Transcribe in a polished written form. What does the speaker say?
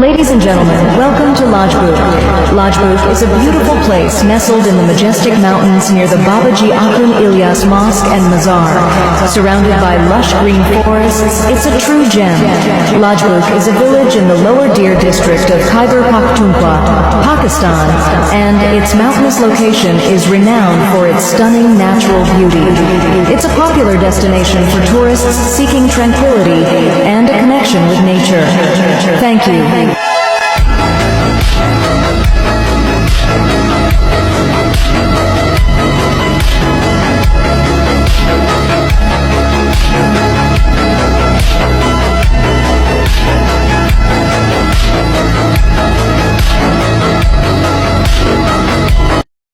Ladies and gentlemen, welcome to Lajbook. Lajbook is a beautiful place nestled in the majestic mountains near the Babaji Akun Ilyas Mosque and Mazar. Surrounded by lush green forests, it's a true gem. Lajbook is a village in the Lower Dir district of Khyber Pakhtunkhwa, Pakistan, and its mountainous location is renowned for its stunning natural beauty. It's a popular destination for tourists seeking tranquility and a connection with nature. Thank you.